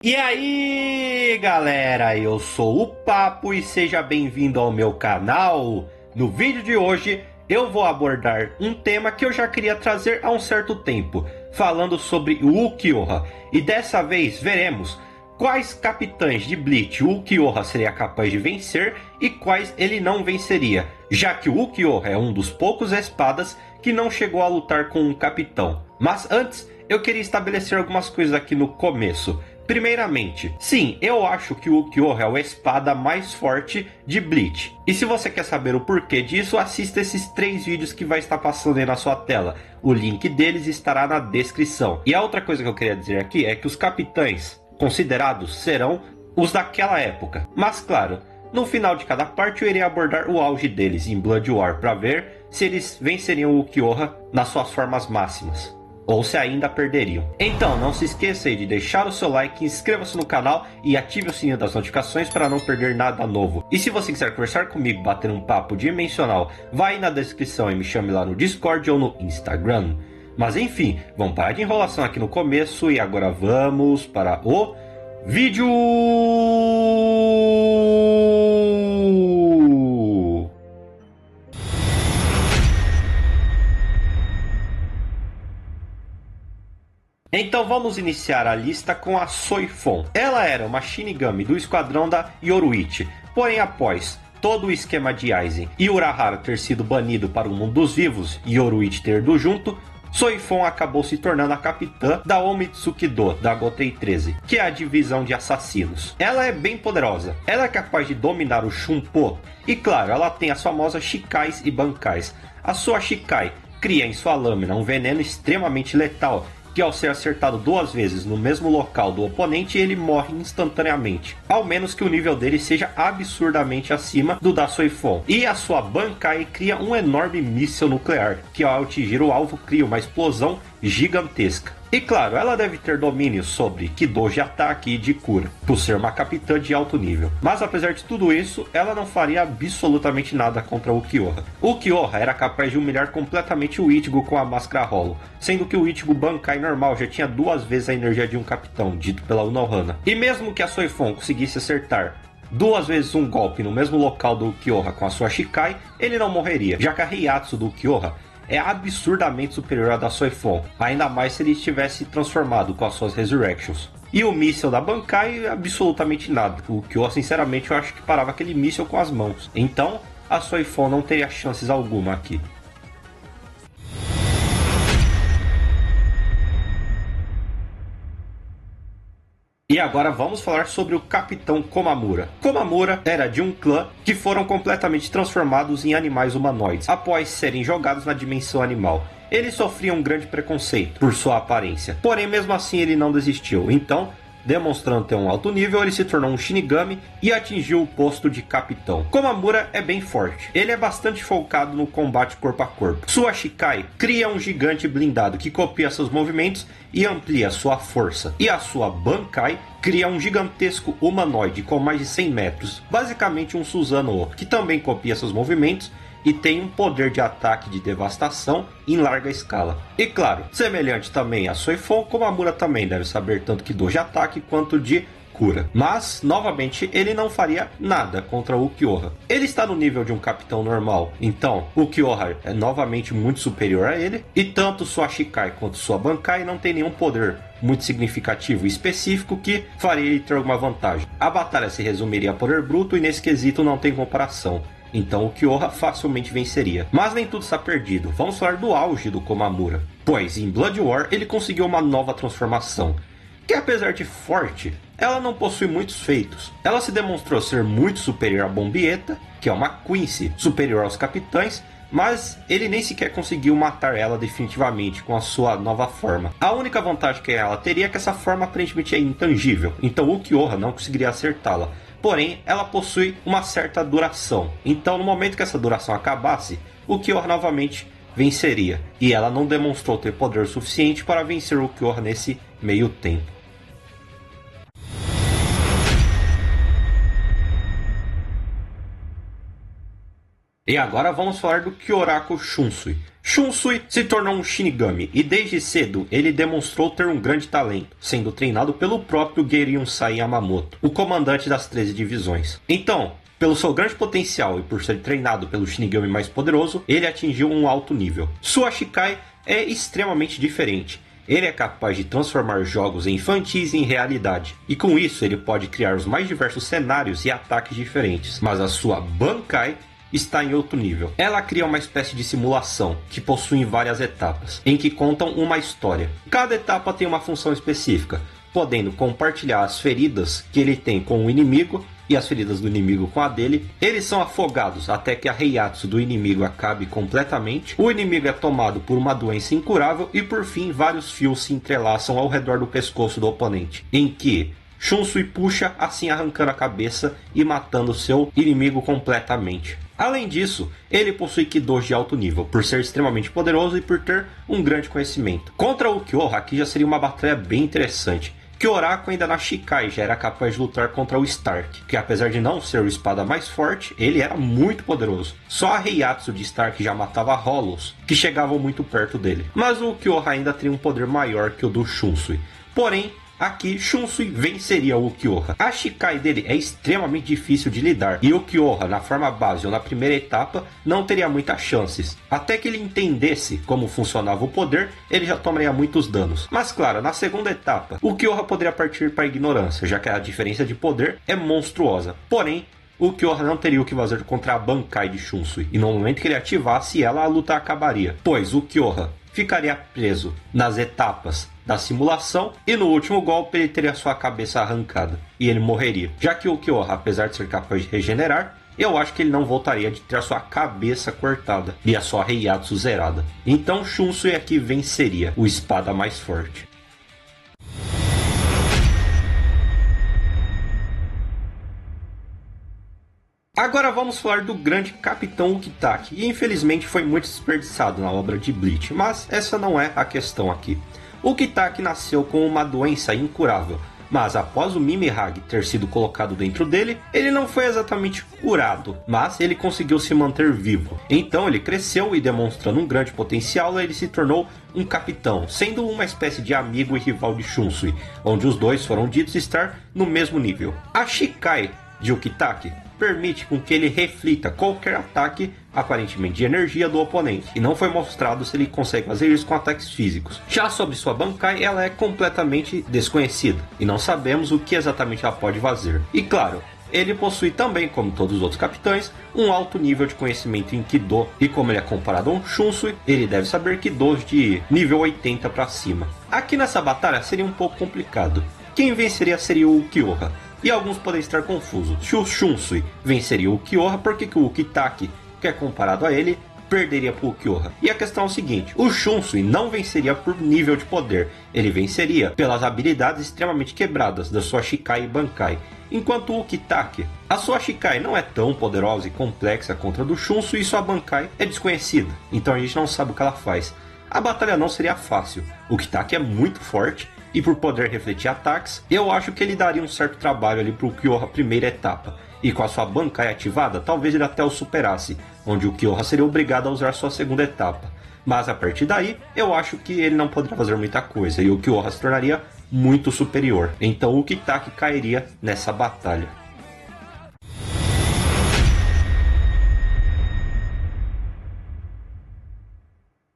E aí, galera, eu sou o Papo e seja bem-vindo ao meu canal. No vídeo de hoje eu vou abordar um tema que eu já queria trazer há um certo tempo, falando sobre o Ulquiorra. E dessa vez veremos quais capitães de Bleach o Ulquiorra seria capaz de vencer e quais ele não venceria, já que o Ulquiorra é um dos poucos espadas que não chegou a lutar com um capitão. Mas antes, eu queria estabelecer algumas coisas aqui no começo. Primeiramente, sim, eu acho que o Ulquiorra é a espada mais forte de Bleach. E se você quer saber o porquê disso, assista esses 3 vídeos que vai estar passando aí na sua tela. O link deles estará na descrição. E a outra coisa que eu queria dizer aqui é que os capitães considerados serão os daquela época. Mas claro, no final de cada parte eu irei abordar o auge deles em Blood War para ver se eles venceriam o Ulquiorra nas suas formas máximas, ou se ainda perderiam. Então não se esqueça aí de deixar o seu like, inscreva-se no canal e ative o sininho das notificações para não perder nada novo. E se você quiser conversar comigo, bater um papo dimensional, vai aí na descrição e me chame lá no Discord ou no Instagram. Mas enfim, vamos parar de enrolação aqui no começo e agora vamos para o vídeo! Então vamos iniciar a lista com a Soifon. Ela era uma Shinigami do esquadrão da Yoruichi, porém após todo o esquema de Aizen e Urahara ter sido banido para o mundo dos vivos e Yoruichi ter ido junto, Soifon acabou se tornando a capitã da Omitsuki-do, da Gotei 13, que é a divisão de assassinos. Ela é bem poderosa, ela é capaz de dominar o Shunpo, e claro, ela tem as famosas Shikais e Bankais. A sua Shikai cria em sua lâmina um veneno extremamente letal, que ao ser acertado 2 vezes no mesmo local do oponente, ele morre instantaneamente, ao menos que o nível dele seja absurdamente acima do da Soifon. E a sua Bankai cria um enorme míssil nuclear, que ao atingir o alvo cria uma explosão gigantesca. E claro, ela deve ter domínio sobre Kido de ataque e de cura, por ser uma capitã de alto nível. Mas apesar de tudo isso, ela não faria absolutamente nada contra o Ulquiorra. O Ulquiorra era capaz de humilhar completamente o Ichigo com a máscara Hollow, sendo que o Ichigo Bankai normal já tinha 2 vezes a energia de um capitão, dito pela Unohana. E mesmo que a Soifon conseguisse acertar 2 vezes um golpe no mesmo local do Ulquiorra com a sua Shikai, ele não morreria, já que a Heiatsu do Ulquiorra é absurdamente superior à da Soifon, ainda mais se ele estivesse transformado com as suas Resurrections. E o míssil da Bankai, absolutamente nada. O que eu sinceramente eu acho que parava aquele míssil com as mãos. Então a Soifon não teria chances alguma aqui. E agora vamos falar sobre o Capitão Komamura. Komamura era de um clã que foram completamente transformados em animais humanoides após serem jogados na dimensão animal. Ele sofria um grande preconceito por sua aparência, porém mesmo assim ele não desistiu. Então, demonstrando ter um alto nível, ele se tornou um Shinigami e atingiu o posto de capitão. Komamura é bem forte, ele é bastante focado no combate corpo a corpo. Sua Shikai cria um gigante blindado que copia seus movimentos e amplia sua força. E a sua Bankai cria um gigantesco humanoide com mais de 100 metros, basicamente um Susanoo, que também copia seus movimentos e tem um poder de ataque de devastação em larga escala. E claro, semelhante também a Soifon, Komamura também deve saber tanto Kido de ataque quanto de cura. Mas, novamente, ele não faria nada contra o Ulquiorra. Ele está no nível de um capitão normal, então o Ulquiorra é novamente muito superior a ele, e tanto sua Shikai quanto sua Bankai não tem nenhum poder muito significativo e específico que faria ele ter alguma vantagem. A batalha se resumiria a poder bruto e nesse quesito não tem comparação. Então o Ulquiorra facilmente venceria. Mas nem tudo está perdido. Vamos falar do auge do Komamura, pois em Blood War ele conseguiu uma nova transformação, que apesar de forte, ela não possui muitos feitos. Ela se demonstrou ser muito superior a Bombieta, que é uma Quincy superior aos capitães, mas ele nem sequer conseguiu matar ela definitivamente com a sua nova forma. A única vantagem que ela teria é que essa forma aparentemente é intangível, então o Ulquiorra não conseguiria acertá-la. Porém, ela possui uma certa duração. Então, no momento que essa duração acabasse, o Ulquiorra novamente venceria. E ela não demonstrou ter poder suficiente para vencer o Ulquiorra nesse meio tempo. E agora vamos falar do Kyoraku Shunsui. Shunsui se tornou um Shinigami e desde cedo ele demonstrou ter um grande talento, sendo treinado pelo próprio Geiryunsai Yamamoto, o comandante das 13 divisões. Então, pelo seu grande potencial e por ser treinado pelo Shinigami mais poderoso, ele atingiu um alto nível. Sua Shikai é extremamente diferente. Ele é capaz de transformar jogos infantis em realidade, e com isso ele pode criar os mais diversos cenários e ataques diferentes, mas a sua Bankai está em outro nível. Ela cria uma espécie de simulação, que possui várias etapas, em que contam uma história. Cada etapa tem uma função específica, podendo compartilhar as feridas que ele tem com o inimigo e as feridas do inimigo com a dele. Eles são afogados até que a Heiatsu do inimigo acabe completamente. O inimigo é tomado por uma doença incurável e por fim vários fios se entrelaçam ao redor do pescoço do oponente, em que Shunsui puxa, assim arrancando a cabeça e matando seu inimigo completamente. Além disso, ele possui Kidôs de alto nível, por ser extremamente poderoso e por ter um grande conhecimento. Contra o Kyoha, aqui já seria uma batalha bem interessante. Kyoraku ainda na Shikai já era capaz de lutar contra o Stark, que apesar de não ser o espada mais forte, ele era muito poderoso. Só a Heiatsu de Stark já matava Hollows, que chegavam muito perto dele. Mas o Kyoha ainda teria um poder maior que o do Shunsui. Porém, aqui Shunsui venceria o Kyoha. A Shikai dele é extremamente difícil de lidar, e o Kyoha na forma base ou na primeira etapa não teria muitas chances. Até que ele entendesse como funcionava o poder, ele já tomaria muitos danos. Mas claro, na segunda etapa, o Kyoha poderia partir para a ignorância, já que a diferença de poder é monstruosa. Porém, o Kyoha não teria o que fazer contra a Bankai de Shunsui, e no momento que ele ativasse ela, a luta acabaria, pois o Kyoha ficaria preso nas etapas da simulação e no último golpe ele teria sua cabeça arrancada e ele morreria. Já que o Kyoha, apesar de ser capaz de regenerar, eu acho que ele não voltaria de ter a sua cabeça cortada e a sua Heiatsu zerada. Então Shunsui aqui venceria o espada mais forte. Agora vamos falar do grande Capitão Ukitake, e infelizmente foi muito desperdiçado na obra de Bleach, mas essa não é a questão aqui. Ukitake nasceu com uma doença incurável, mas após o Mimihage ter sido colocado dentro dele, ele não foi exatamente curado, mas ele conseguiu se manter vivo. Então ele cresceu e demonstrando um grande potencial, ele se tornou um capitão, sendo uma espécie de amigo e rival de Shunsui, onde os dois foram ditos estar no mesmo nível. A Shikai de Ukitake permite com que ele reflita qualquer ataque aparentemente de energia do oponente, e não foi mostrado se ele consegue fazer isso com ataques físicos. Já sobre sua Bankai, ela é completamente desconhecida, e não sabemos o que exatamente ela pode fazer. E claro, ele possui também, como todos os outros capitães, um alto nível de conhecimento em Kido, e como ele é comparado a um Shunsui, ele deve saber Kidos de nível 80 para cima. Aqui nessa batalha seria um pouco complicado. Quem venceria seria o Kyoha, e alguns podem estar confusos. Se o Shunsui venceria o Kyoha, por que o Ukitake, que é comparado a ele, perderia para o Kyoha? E a questão é o seguinte: o Shunsui não venceria por nível de poder, ele venceria pelas habilidades extremamente quebradas da sua Shikai e Bankai. Enquanto o Ukitake, a sua Shikai não é tão poderosa e complexa contra a do Shunsui, e sua Bankai é desconhecida, então a gente não sabe o que ela faz. A batalha não seria fácil. O Ukitake é muito forte, e por poder refletir ataques, eu acho que ele daria um certo trabalho ali pro Kyoha primeira etapa. E com a sua Bankai ativada, talvez ele até o superasse, onde o Kyoha seria obrigado a usar sua segunda etapa. Mas a partir daí, eu acho que ele não poderia fazer muita coisa, e o Kyoha se tornaria muito superior. Então o Ukitake cairia nessa batalha.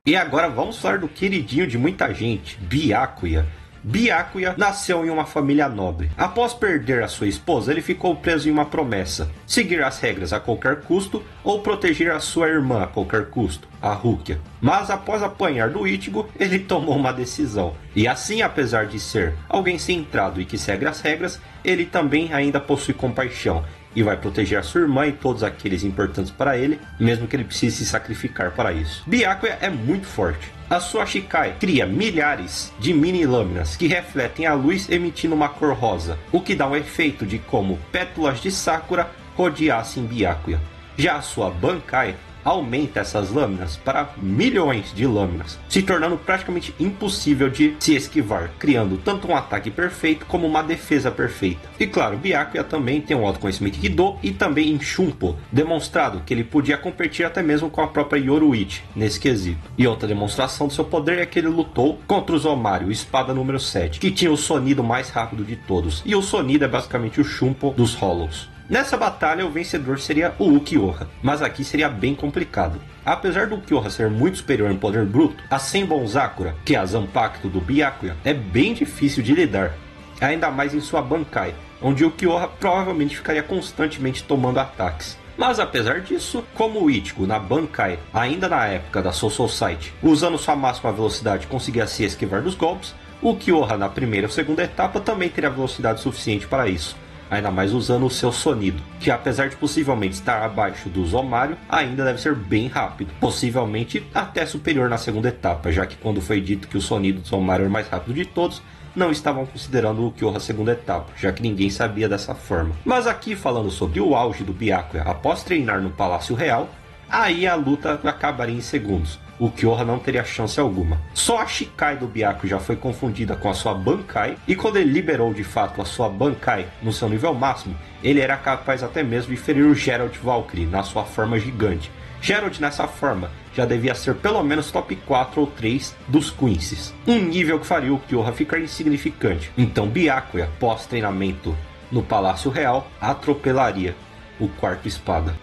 E agora vamos falar do queridinho de muita gente, Byakuya. Byakuya nasceu em uma família nobre. Após perder a sua esposa, ele ficou preso em uma promessa: seguir as regras a qualquer custo ou proteger a sua irmã a qualquer custo, a Rukia. Mas após apanhar do Ichigo, ele tomou uma decisão. E assim, apesar de ser alguém centrado e que segue as regras, ele também ainda possui compaixão e vai proteger a sua irmã e todos aqueles importantes para ele, mesmo que ele precise se sacrificar para isso. Byakuya é muito forte. A sua Shikai cria milhares de mini lâminas que refletem a luz emitindo uma cor rosa, o que dá um efeito de como pétalas de Sakura rodeassem Byakuya. Já a sua Bankai aumenta essas lâminas para milhões de lâminas, se tornando praticamente impossível de se esquivar, criando tanto um ataque perfeito como uma defesa perfeita. E claro, Byakuya também tem um alto conhecimento em Kido e também em Shunpo, demonstrado que ele podia competir até mesmo com a própria Yoruichi nesse quesito. E outra demonstração do seu poder é que ele lutou contra o Zomaru, espada número 7, que tinha o sonido mais rápido de todos, e o sonido é basicamente o Shunpo dos Hollows. Nessa batalha, o vencedor seria o Ukiyoha, mas aqui seria bem complicado. Apesar do Ukiyoha ser muito superior em poder bruto, a Senbon Sakura, que é a Zanpakuto do Byakuya, é bem difícil de lidar, ainda mais em sua Bankai, onde o Ukiyoha provavelmente ficaria constantemente tomando ataques. Mas apesar disso, como o Ichigo na Bankai, ainda na época da Soul Society, usando sua máxima velocidade conseguia se esquivar dos golpes, o Ukiyoha na primeira ou segunda etapa também teria velocidade suficiente para isso, ainda mais usando o seu sonido, que apesar de possivelmente estar abaixo do Zomaru, ainda deve ser bem rápido, possivelmente até superior na segunda etapa, já que quando foi dito que o sonido do Zomaru era o mais rápido de todos, não estavam considerando o Ukiyoha segunda etapa, já que ninguém sabia dessa forma. Mas aqui falando sobre o auge do Byakuya após treinar no Palácio Real, aí a luta acabaria em segundos. O Ukiyoha não teria chance alguma. Só a Shikai do Byakuya já foi confundida com a sua Bankai, e quando ele liberou de fato a sua Bankai no seu nível máximo, ele era capaz até mesmo de ferir o Geralt Valkyrie na sua forma gigante. Geralt nessa forma já devia ser pelo menos top 4 ou 3 dos Quincy's, um nível que faria o Ukiyoha ficar insignificante. Então Byakuya, pós treinamento no Palácio Real, atropelaria o quarto espada.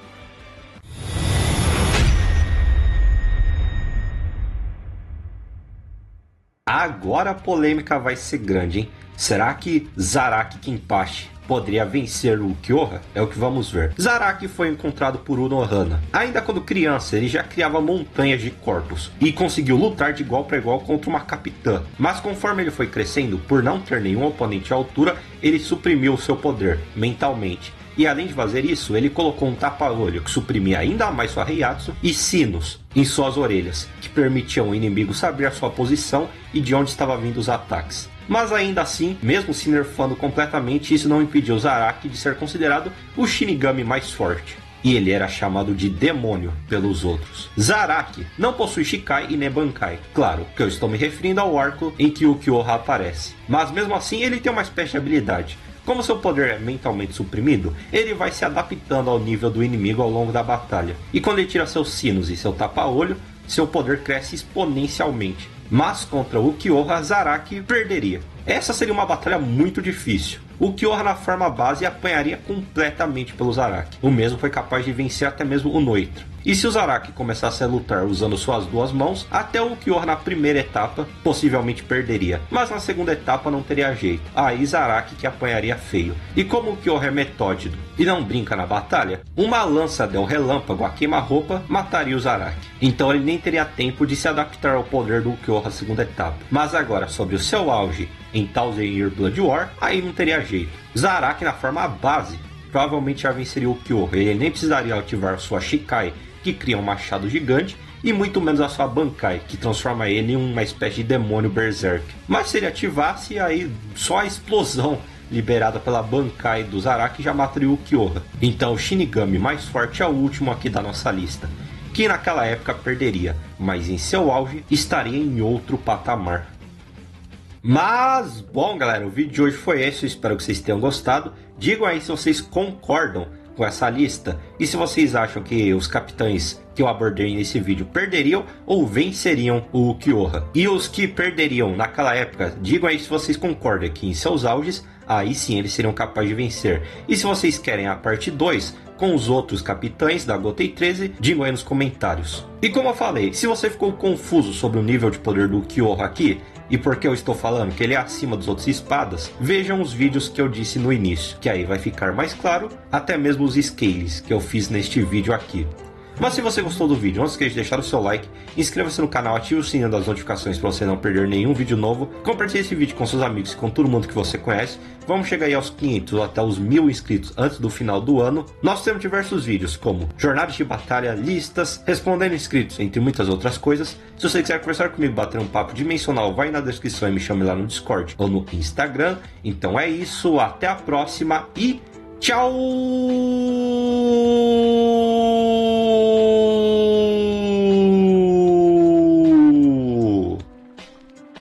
Agora a polêmica vai ser grande, hein? Será que Zaraki Kenpachi poderia vencer o Ukiyoha? É o que vamos ver. Zaraki foi encontrado por Unohana. Ainda quando criança, ele já criava montanhas de corpos e conseguiu lutar de igual para igual contra uma capitã. Mas conforme ele foi crescendo, por não ter nenhum oponente à altura, ele suprimiu o seu poder mentalmente. E além de fazer isso, ele colocou um tapa-olho que suprimia ainda mais sua Heiatsu e sinos em suas orelhas, que permitiam o inimigo saber a sua posição e de onde estavam vindo os ataques. Mas ainda assim, mesmo se nerfando completamente, isso não impediu Zaraki de ser considerado o Shinigami mais forte. E ele era chamado de demônio pelos outros. Zaraki não possui Shikai e nem Bankai. Claro que eu estou me referindo ao arco em que o Ukiyoha aparece. Mas mesmo assim ele tem uma espécie de habilidade. Como seu poder é mentalmente suprimido, ele vai se adaptando ao nível do inimigo ao longo da batalha. E quando ele tira seus sinos e seu tapa-olho, seu poder cresce exponencialmente. Mas contra o Ukiyoha, Zaraki perderia. Essa seria uma batalha muito difícil. O Ukiyoha na forma base apanharia completamente pelo Zaraki. O mesmo foi capaz de vencer até mesmo o Noitra. E se o Zaraki começasse a lutar usando suas duas mãos, até o Ukiyoha na primeira etapa possivelmente perderia. Mas na segunda etapa não teria jeito. Aí Zaraki que apanharia feio. E como o Ukiyoha é metódico e não brinca na batalha, uma lança del relâmpago a queima-roupa mataria o Zaraki. Então ele nem teria tempo de se adaptar ao poder do Ukiyoha na segunda etapa. Mas agora sobre o seu auge em Thousand Year Blood War, aí não teria jeito. Zaraki na forma base provavelmente já venceria o Ukiyoha. Ele nem precisaria ativar sua Shikai, que cria um machado gigante, e muito menos a sua Bankai, que transforma ele em uma espécie de demônio berserk. Mas se ele ativasse, aí só a explosão liberada pela Bankai do Zaraki já mataria o Ukiyoha. Então o Shinigami mais forte é o último aqui da nossa lista, que naquela época perderia, mas em seu auge estaria em outro patamar. Mas, bom galera, o vídeo de hoje foi esse, eu espero que vocês tenham gostado. Digam aí se vocês concordam com essa lista e se vocês acham que os capitães que eu abordei nesse vídeo perderiam ou venceriam o Ukiyoha. E os que perderiam naquela época, digam aí se vocês concordam que em seus auges, aí sim eles seriam capazes de vencer. E se vocês querem a parte 2 com os outros capitães da Gotei 13, digam aí nos comentários. E como eu falei, se você ficou confuso sobre o nível de poder do Ukiyoha aqui, e por que eu estou falando que ele é acima dos outros espadas, vejam os vídeos que eu disse no início, que aí vai ficar mais claro, até mesmo os scales que eu fiz neste vídeo aqui. Mas se você gostou do vídeo, não esqueça de deixar o seu like, inscreva-se no canal, ative o sininho das notificações para você não perder nenhum vídeo novo, compartilhe esse vídeo com seus amigos e com todo mundo que você conhece. Vamos chegar aí aos 500 ou até os 1000 inscritos antes do final do ano. Nós temos diversos vídeos como jornadas de batalha, listas, respondendo inscritos, entre muitas outras coisas. Se você quiser conversar comigo, bater um papo dimensional, vai na descrição e me chame lá no Discord ou no Instagram. Então é isso, até a próxima e tchau!